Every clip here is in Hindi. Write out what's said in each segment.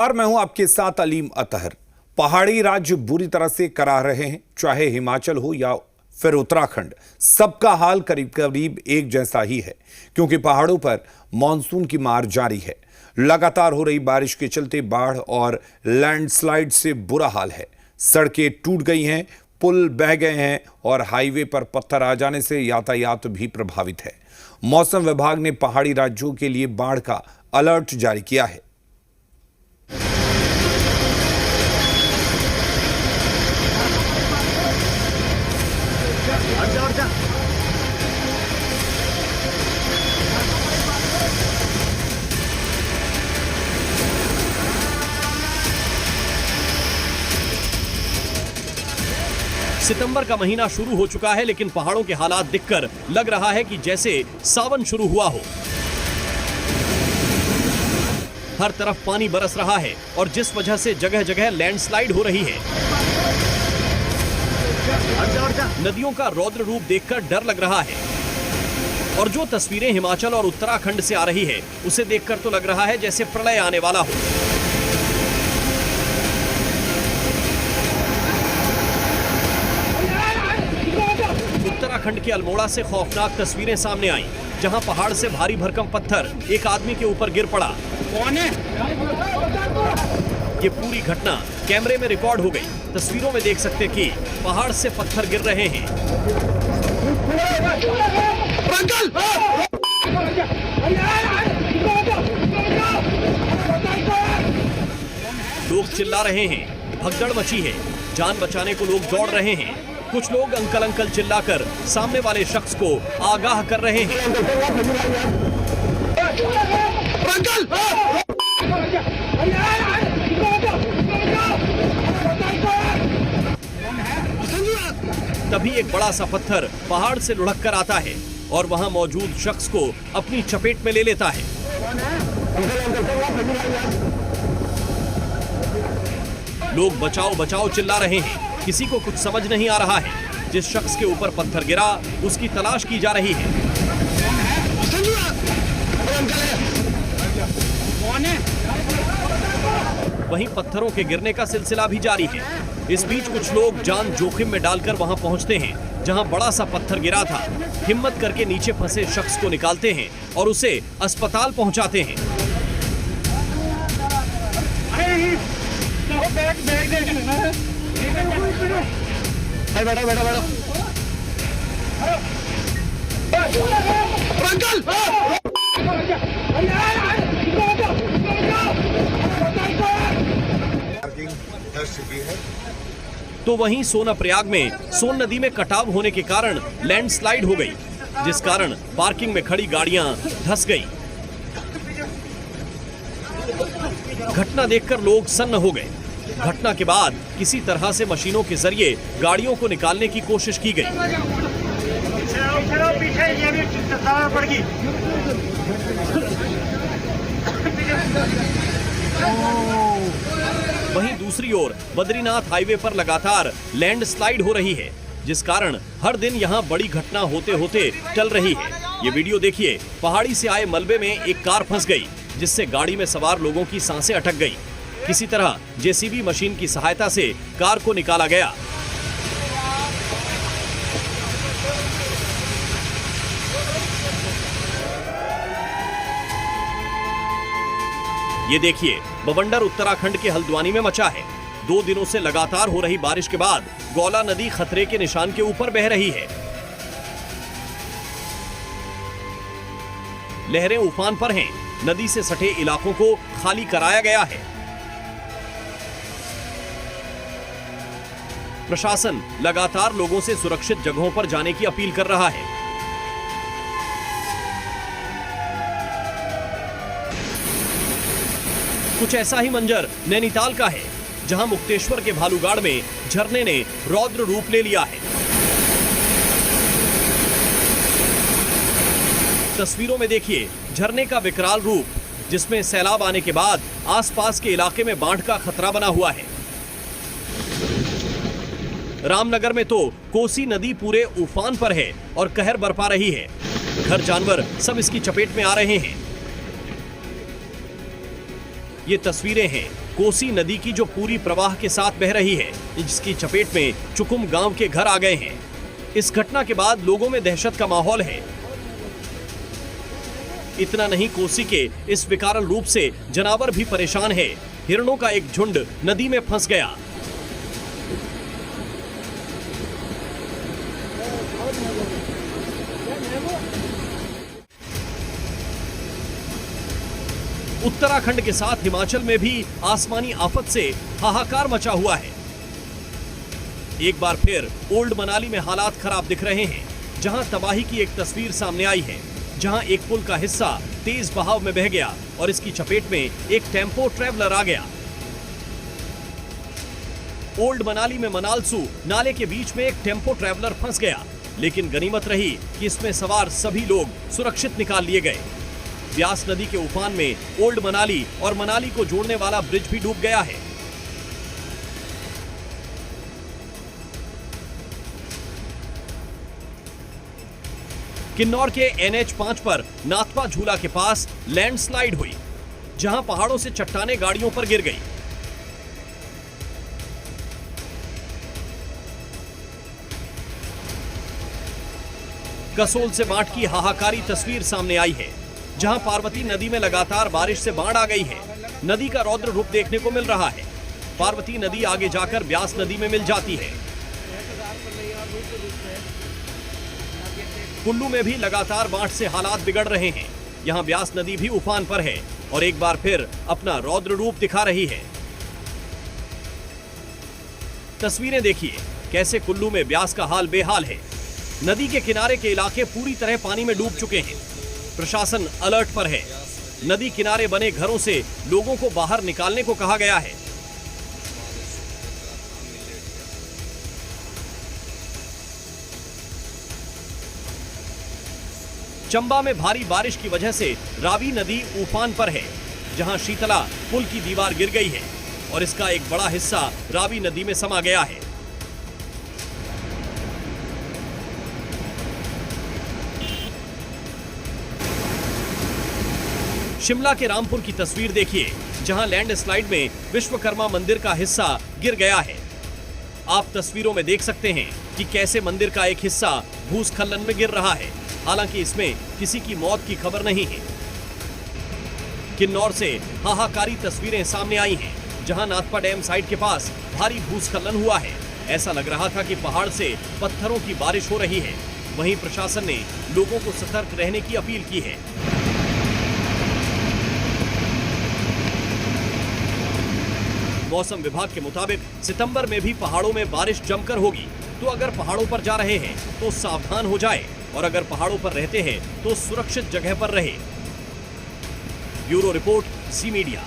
और मैं हूं आपके साथ अलीम अतहर। पहाड़ी राज्य बुरी तरह से कराह रहे हैं, चाहे हिमाचल हो या फिर उत्तराखंड, सबका हाल करीब करीब एक जैसा ही है, क्योंकि पहाड़ों पर मानसून की मार जारी है। लगातार हो रही बारिश के चलते बाढ़ और लैंडस्लाइड से बुरा हाल है। सड़कें टूट गई हैं, पुल बह गए हैं और हाईवे पर पत्थर आ जाने से यातायात भी प्रभावित है। मौसम विभाग ने पहाड़ी राज्यों के लिए बाढ़ का अलर्ट जारी किया है। सितंबर का महीना शुरू हो चुका है, लेकिन पहाड़ों के हालात दिखकर लग रहा है कि जैसे सावन शुरू हुआ हो। हर तरफ पानी बरस रहा है और जिस वजह से जगह जगह लैंडस्लाइड हो रही है। नदियों का रौद्र रूप देखकर डर लग रहा है और जो तस्वीरें हिमाचल और उत्तराखंड से आ रही है, उसे देखकर तो लग रहा है जैसे प्रलय आने वाला हो। उत्तराखंड के अल्मोड़ा से खौफनाक तस्वीरें सामने आईं, जहां पहाड़ से भारी भरकम पत्थर एक आदमी के ऊपर गिर पड़ा। कौन है? ये पूरी घटना कैमरे में रिकॉर्ड हो गई। तस्वीरों में देख सकते कि पहाड़ से पत्थर गिर रहे हैं। लोग चिल्ला रहे हैं, भगदड़ मची है। जान बचाने को लोग दौड़ रहे हैं। कुछ लोग अंकल अंकल चिल्लाकर सामने वाले शख्स को आगाह कर रहे हैं। तभी एक बड़ा सा पत्थर पहाड़ से लुढ़क कर आता है और वहां मौजूद शख्स को अपनी चपेट में ले लेता है। लोग बचाओ बचाओ चिल्ला रहे हैं। किसी को कुछ समझ नहीं आ रहा है। जिस शख्स के ऊपर पत्थर गिरा, उसकी तलाश की जा रही है। वहीं पत्थरों के गिरने का सिलसिला भी जारी है। इस बीच कुछ लोग जान जोखिम में डालकर वहां पहुंचते हैं जहां बड़ा सा पत्थर गिरा था। हिम्मत करके नीचे फंसे शख्स को निकालते हैं और उसे अस्पताल पहुंचाते हैं। बैठो बैठो बैठो। तो वहीं सोनप्रयाग में सोन नदी में कटाव होने के कारण लैंडस्लाइड हो गई, जिस कारण पार्किंग में खड़ी गाड़ियां धंस गई। घटना देखकर लोग सन्न हो गए। घटना के बाद किसी तरह से मशीनों के जरिए गाड़ियों को निकालने की कोशिश की गई। वहीं दूसरी ओर बद्रीनाथ हाईवे पर लगातार लैंडस्लाइड हो रही है, जिस कारण हर दिन यहां बड़ी घटना होते होते टल रही है। ये वीडियो देखिए। पहाड़ी से आए मलबे में एक कार फंस गई, जिससे गाड़ी में सवार लोगों की सांसें अटक गई। किसी तरह जेसीबी मशीन की सहायता से कार को निकाला गया। ये देखिए, बवंडर उत्तराखंड के हल्द्वानी में मचा है। 2 दिनों से लगातार हो रही बारिश के बाद गौला नदी खतरे के निशान के ऊपर बह रही है। लहरें उफान पर हैं। नदी से सटे इलाकों को खाली कराया गया है। प्रशासन लगातार लोगों से सुरक्षित जगहों पर जाने की अपील कर रहा है। कुछ ऐसा ही मंजर नैनीताल का है, जहां मुक्तेश्वर के भालूगाड़ में झरने ने रौद्र रूप ले लिया है। तस्वीरों में देखिए झरने का विकराल रूप, जिसमें सैलाब आने के बाद आसपास के इलाके में बाढ़ का खतरा बना हुआ है। रामनगर में तो कोसी नदी पूरे उफान पर है और कहर बरपा रही है। घर जानवर सब इसकी चपेट में आ रहे हैं। ये तस्वीरें हैं कोसी नदी की जो पूरी प्रवाह के साथ बह रही है, जिसकी चपेट में चुकुम गांव के घर आ गए हैं। इस घटना के बाद लोगों में दहशत का माहौल है। इतना नहीं, कोसी के इस विकराल रूप से जानवर भी परेशान है। हिरणों का एक झुंड नदी में फंस गया। उत्तराखंड के साथ हिमाचल में भी आसमानी आफत से हाहाकार मचा हुआ है। एक बार फिर ओल्ड मनाली में हालात खराब दिख रहे हैं, जहां तबाही की एक तस्वीर सामने आई है, जहां एक पुल का हिस्सा तेज बहाव में बह गया और इसकी चपेट में एक टेम्पो ट्रैवलर आ गया। ओल्ड मनाली में मनालसू नाले के बीच में एक टेम्पो ट्रैवलर फंस गया, लेकिन गनीमत रही कि इसमें सवार सभी लोग सुरक्षित निकाल लिए गए। ब्यास नदी के उफान में ओल्ड मनाली और मनाली को जोड़ने वाला ब्रिज भी डूब गया है। किन्नौर के NH5 पर नाथपा झूला के पास लैंडस्लाइड हुई, जहां पहाड़ों से चट्टानें गाड़ियों पर गिर गई। कसोल से बाढ़ की हाहाकारी तस्वीर सामने आई है, जहां पार्वती नदी में लगातार बारिश से बाढ़ आ गई है। नदी का रौद्र रूप देखने को मिल रहा है। पार्वती नदी आगे जाकर ब्यास नदी में मिल जाती है। कुल्लू में भी लगातार बाढ़ से हालात बिगड़ रहे हैं। यहां ब्यास नदी भी उफान पर है और एक बार फिर अपना रौद्र रूप दिखा रही है। तस्वीरें देखिए, कैसे कुल्लू में ब्यास का हाल बेहाल है। नदी के किनारे के इलाके पूरी तरह पानी में डूब चुके हैं। प्रशासन अलर्ट पर है। नदी किनारे बने घरों से लोगों को बाहर निकालने को कहा गया है। चंबा में भारी बारिश की वजह से रावी नदी उफान पर है, जहां शीतला पुल की दीवार गिर गई है और इसका एक बड़ा हिस्सा रावी नदी में समा गया है। शिमला के रामपुर की तस्वीर देखिए, जहां लैंडस्लाइड में विश्वकर्मा मंदिर का हिस्सा गिर गया है। आप तस्वीरों में देख सकते हैं कि कैसे मंदिर का एक हिस्सा भूस्खलन में गिर रहा है। हालांकि इसमें किसी की मौत की खबर नहीं है। किन्नौर से हाहाकारी तस्वीरें सामने आई हैं, जहां नाथपा डैम साइट के पास भारी भूस्खलन हुआ है। ऐसा लग रहा था कि पहाड़ से पत्थरों की बारिश हो रही है। वहीं प्रशासन ने लोगों को सतर्क रहने की अपील की है। मौसम विभाग के मुताबिक सितंबर में भी पहाड़ों में बारिश जमकर होगी, तो अगर पहाड़ों पर जा रहे हैं तो सावधान हो जाए और अगर पहाड़ों पर रहते हैं तो सुरक्षित जगह पर रहे। ब्यूरो रिपोर्ट, ज़ी मीडिया।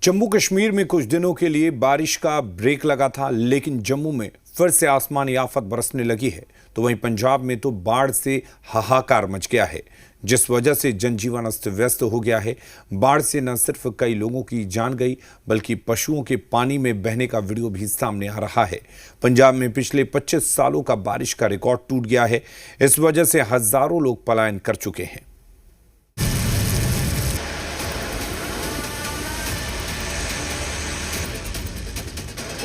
जम्मू कश्मीर में कुछ दिनों के लिए बारिश का ब्रेक लगा था, लेकिन जम्मू में फिर से आसमानी आफत बरसने लगी है। तो वहीं पंजाब में तो बाढ़ से हाहाकार मच गया है, जिस वजह से जनजीवन अस्त व्यस्त हो गया है। बाढ़ से न सिर्फ कई लोगों की जान गई, बल्कि पशुओं के पानी में बहने का वीडियो भी सामने आ रहा है। पंजाब में पिछले 25 सालों का बारिश का रिकॉर्ड टूट गया है। इस वजह से हजारों लोग पलायन कर चुके हैं।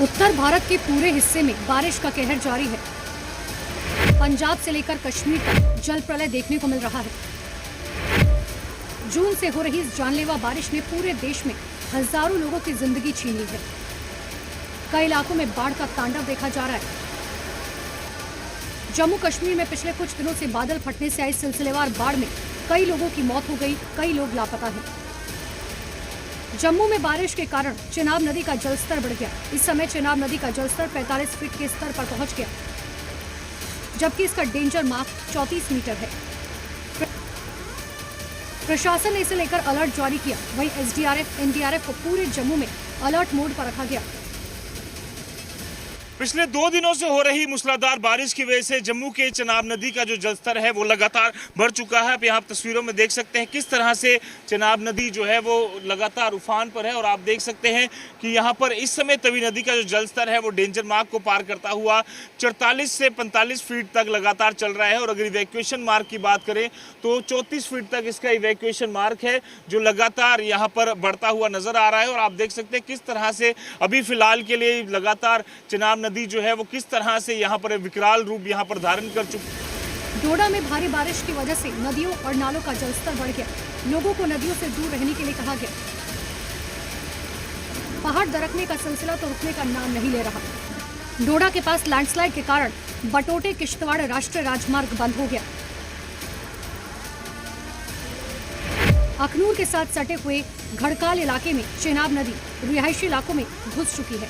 उत्तर भारत के पूरे हिस्से में बारिश का कहर जारी है। पंजाब से लेकर कश्मीर तक जल प्रलय देखने को मिल रहा है। जून से हो रही इस जानलेवा बारिश ने पूरे देश में हजारों लोगों की जिंदगी छीन ली है। कई इलाकों में बाढ़ का तांडव देखा जा रहा है। जम्मू कश्मीर में पिछले कुछ दिनों से बादल फटने से आई सिलसिलेवार बाढ़ में कई लोगों की मौत हो गई, कई लोग लापता हैं। जम्मू में बारिश के कारण चिनाब नदी का जलस्तर बढ़ गया। इस समय चिनाब नदी का जलस्तर 45 फीट के स्तर पर पहुंच गया, जबकि इसका डेंजर मार्क 34 मीटर है। प्रशासन ने इसे लेकर अलर्ट जारी किया। वहीं SDRF, NDRF को पूरे जम्मू में अलर्ट मोड पर रखा गया। पिछले 2 दिनों से हो रही मूसलाधार बारिश की वजह से जम्मू के चिनाब नदी का जो जलस्तर है वो लगातार बढ़ चुका है। आप यहाँ तस्वीरों में देख सकते हैं किस तरह से चिनाब नदी जो है वो लगातार उफान पर है और आप देख सकते हैं कि यहाँ पर इस समय तवी नदी का जो जलस्तर है वो डेंजर मार्क को पार करता हुआ 44 से 45 फीट तक लगातार चल रहा है। और अगर इवैक्यूएशन मार्क की बात करें तो 34 फीट तक इसका इवैक्यूएशन मार्क है जो लगातार यहाँ पर बढ़ता हुआ नजर आ रहा है। और आप देख सकते हैं किस तरह से अभी फिलहाल के लिए लगातार चिनाब नदी जो है वो किस तरह से यहाँ पर विकराल रूप यहाँ पर धारण कर चुकी। डोडा में भारी बारिश की वजह से नदियों और नालों का जलस्तर बढ़ गया। लोगों को नदियों से दूर रहने के लिए कहा गया। पहाड़ दरकने का सिलसिला तो रुकने का नाम नहीं ले रहा। डोडा के पास लैंडस्लाइड के कारण बटोटे किश्तवाड़ राष्ट्रीय राजमार्ग बंद हो गया। अखनूर के साथ सटे हुए घड़काल इलाके में चिनाब नदी रिहायशी इलाकों में घुस चुकी है।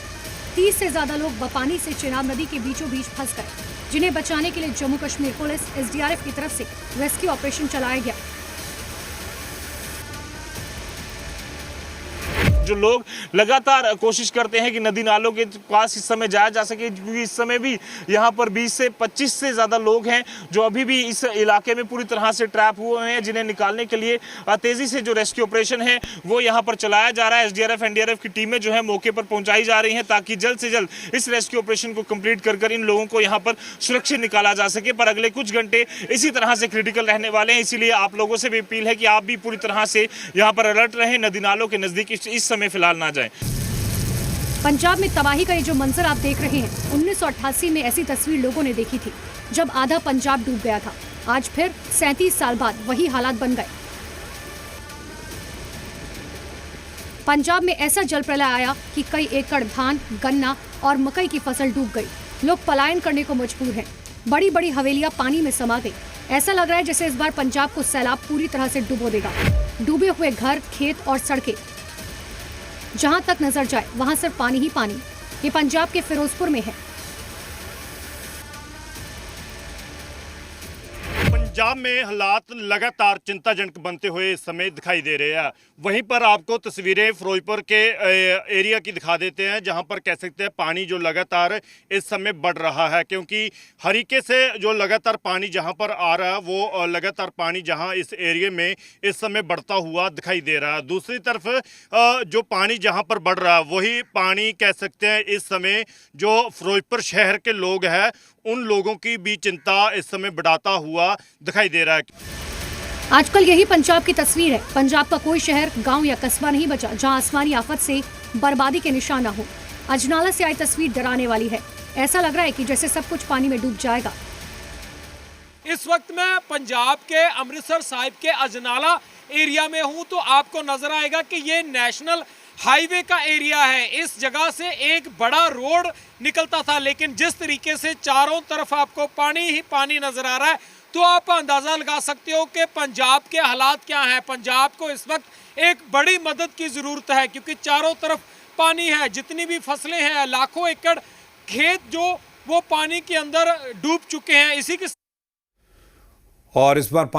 30 से ज्यादा लोग बपानी से चिनाब नदी के बीचों बीच फंस गए, जिन्हें बचाने के लिए जम्मू कश्मीर पुलिस SDRF की तरफ से रेस्क्यू ऑपरेशन चलाया गया। जो लोग लगातार कोशिश करते हैं कि नदी नालों के पास इस समय जाया जा सके, क्योंकि इस समय भी यहाँ पर 20 से 25 से ज़्यादा लोग हैं जो अभी भी इस इलाके में पूरी तरह से ट्रैप हुए हैं, जिन्हें निकालने के लिए तेज़ी से जो रेस्क्यू ऑपरेशन है वो यहाँ पर चलाया जा रहा है। SDRF NDRF की टीमें जो है मौके पर पहुँचाई जा रही हैं ताकि जल्द से जल्द इस रेस्क्यू ऑपरेशन को कंप्लीट कर इन लोगों को यहाँ पर सुरक्षित निकाला जा सके। पर अगले कुछ घंटे इसी तरह से क्रिटिकल रहने वाले हैं, इसीलिए आप लोगों से भी अपील है कि आप भी पूरी तरह से यहाँ पर अलर्ट रहें, नदी नालों के नज़दीक इस समय फिलहाल ना जाएं। पंजाब में तबाही का ये जो मंजर आप देख रहे हैं, 1988 में ऐसी तस्वीर लोगों ने देखी थी जब आधा पंजाब डूब गया था। आज फिर 37 साल बाद वही हालात बन गए। पंजाब में ऐसा जल प्रलय आया कि कई एकड़ धान, गन्ना और मकई की फसल डूब गई। लोग पलायन करने को मजबूर हैं। बड़ी बड़ी हवेलियां पानी में समा गई। ऐसा लग रहा है जैसे इस बार पंजाब को सैलाब पूरी तरह से डुबो देगा। डूबे हुए घर, खेत और सड़कें, जहां तक नजर जाए वहां सिर्फ पानी ही पानी। ये पंजाब के फिरोजपुर में है। पंजाब में हालात लगातार चिंताजनक बनते हुए इस समय दिखाई दे रहे हैं। वहीं पर आपको तस्वीरें फिरोजपुर के एरिया की दिखा देते हैं, जहां पर कह सकते हैं पानी जो लगातार इस समय बढ़ रहा है, क्योंकि हरीके से जो लगातार पानी जहां पर आ रहा है वो लगातार पानी जहां इस एरिया में इस समय बढ़ता हुआ दिखाई दे रहा है। दूसरी तरफ जो पानी जहां पर बढ़ रहा है वही पानी कह सकते हैं इस समय जो फिरोजपुर शहर के लोग हैं उन लोगों की भी चिंता इस समय बढ़ाता हुआ दिखाई दे रहा है। आजकल यही पंजाब की तस्वीर है। पंजाब का कोई शहर, गांव या कस्बा नहीं बचा जहां आसमानी आफत से बर्बादी के निशान न हो। अजनाला से आई तस्वीर डराने वाली है। ऐसा लग रहा है कि जैसे सब कुछ पानी में डूब जाएगा। इस वक्त मैं पंजाब के अमृतसर साहिब के अजनाला एरिया में हूं, तो आपको नजर आएगा कि ये नेशनल हाईवे का एरिया है। इस जगह से एक बड़ा रोड निकलता था, लेकिन जिस तरीके से चारों तरफ आपको पानी ही पानी नजर आ रहा है, तो आप अंदाजा लगा सकते हो कि पंजाब के हालात क्या हैं। पंजाब को इस वक्त एक बड़ी मदद की जरूरत है, क्योंकि चारों तरफ पानी है। जितनी भी फसलें हैं, लाखों एकड़ खेत जो वो पानी के अंदर डूब चुके हैं। इसी के और इस बार